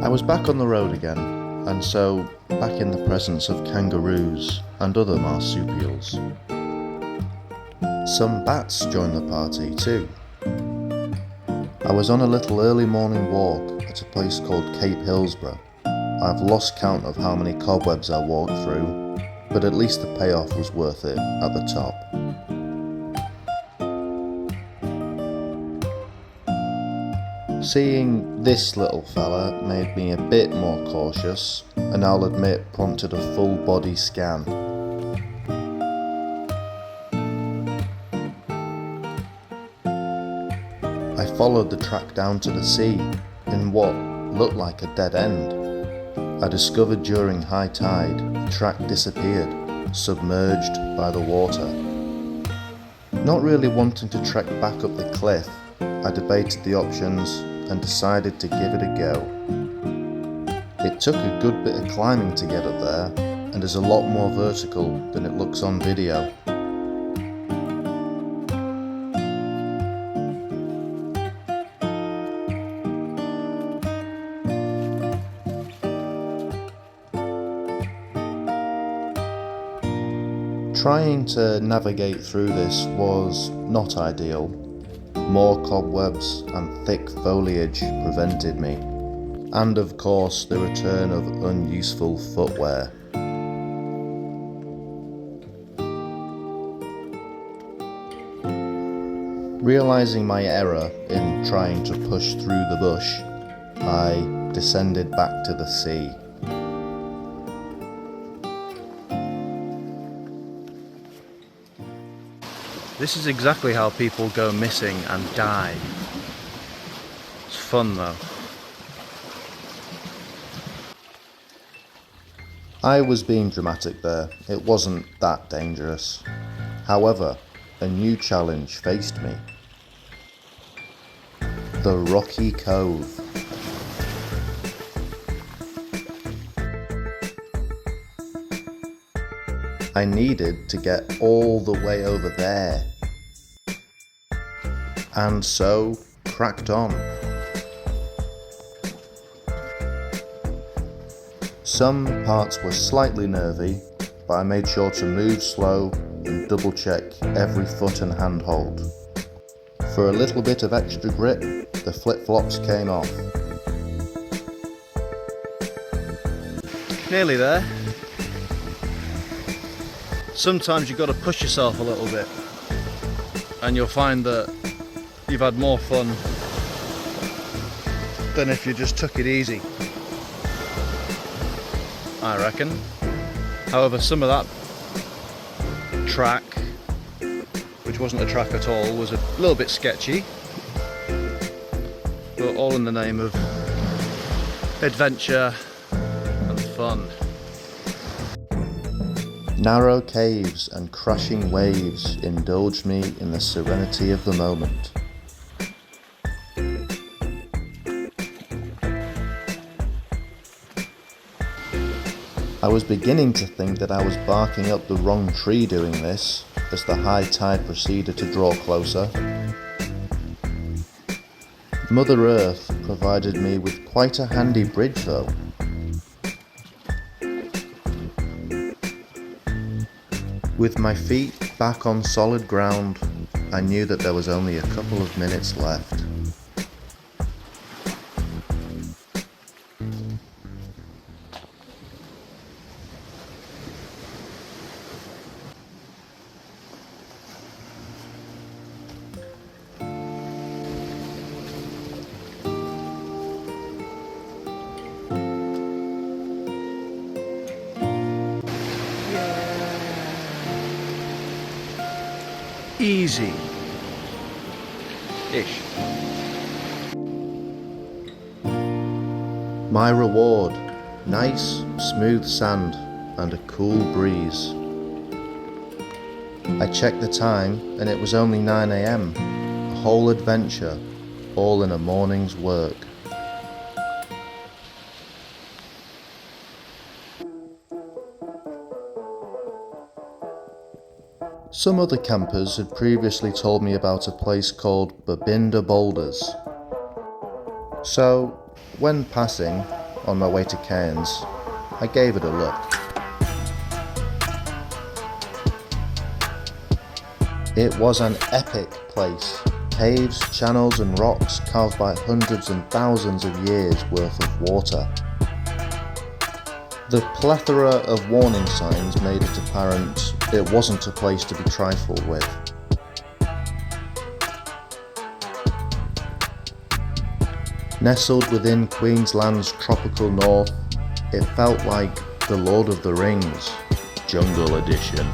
I was back on the road again, and so back in the presence of kangaroos and other marsupials. Some bats joined the party too. I was on a little early morning walk at a place called Cape Hillsborough. I've lost count of how many cobwebs I walked through, but at least the payoff was worth it at the top. Seeing this little fella made me a bit more cautious, and I'll admit prompted a full body scan. I followed the track down to the sea, in what looked like a dead end. I discovered during high tide the track disappeared, submerged by the water. Not really wanting to trek back up the cliff, I debated the options and decided to give it a go. It took a good bit of climbing to get up there, and is a lot more vertical than it looks on video. Trying to navigate through this was not ideal. More cobwebs and thick foliage prevented me, and of course the return of unuseful footwear. Realising my error in trying to push through the bush, I descended back to the sea. This is exactly how people go missing and die. It's fun though. I was being dramatic there. It wasn't that dangerous. However, a new challenge faced me. The Rocky Cove. I needed to get all the way over there. And so cracked on. Some parts were slightly nervy, but I made sure to move slow and double check every foot and handhold. For a little bit of extra grip, the flip-flops came off. Nearly there. Sometimes you've got to push yourself a little bit, and you'll find that you've had more fun than if you just took it easy, I reckon. However, some of that track, which wasn't a track at all, was a little bit sketchy, but all in the name of adventure and fun. Narrow caves and crashing waves indulged me in the serenity of the moment. I was beginning to think that I was barking up the wrong tree doing this, as the high tide proceeded to draw closer. Mother Earth provided me with quite a handy bridge though. With my feet back on solid ground, I knew that there was only a couple of minutes left. Easy-ish. My reward, nice, smooth sand and a cool breeze. I checked the time and it was only 9 AM, a whole adventure, all in a morning's work. Some other campers had previously told me about a place called Babinda Boulders. So, when passing, on my way to Cairns, I gave it a look. It was an epic place. Caves, channels and rocks carved by hundreds and thousands of years worth of water. The plethora of warning signs made it apparent it wasn't a place to be trifled with. Nestled within Queensland's Tropical North, it felt like the Lord of the Rings, Jungle Edition.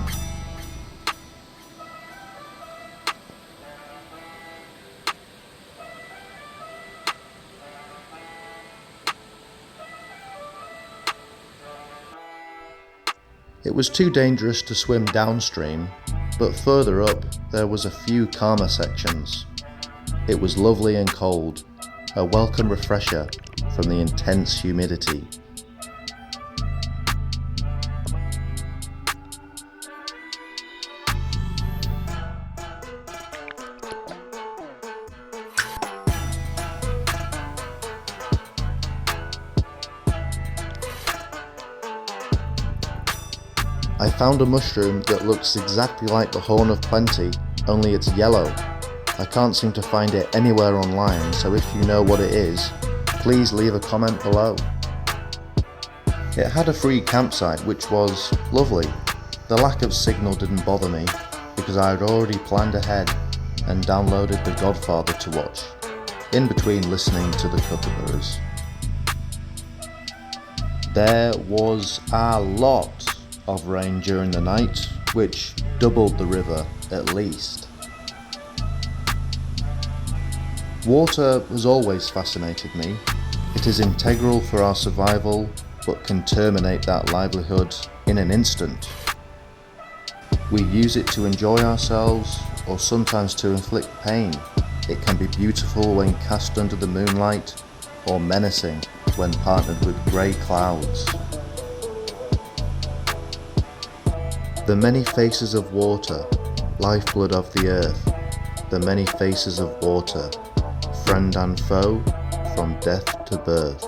It was too dangerous to swim downstream, but further up there was a few calmer sections. It was lovely and cold, a welcome refresher from the intense humidity. I found a mushroom that looks exactly like the Horn of Plenty, only it's yellow. I can't seem to find it anywhere online, so if you know what it is, please leave a comment below. It had a free campsite, which was lovely. The lack of signal didn't bother me, because I had already planned ahead and downloaded The Godfather to watch, in between listening to the kookaburras. There was a lot of rain during the night, which doubled the river at least. Water has always fascinated me. It is integral for our survival, but can terminate that livelihood in an instant. We use it to enjoy ourselves, or sometimes to inflict pain. It can be beautiful when cast under the moonlight, or menacing when partnered with grey clouds. The many faces of water, lifeblood of the earth, the many faces of water, friend and foe, from death to birth.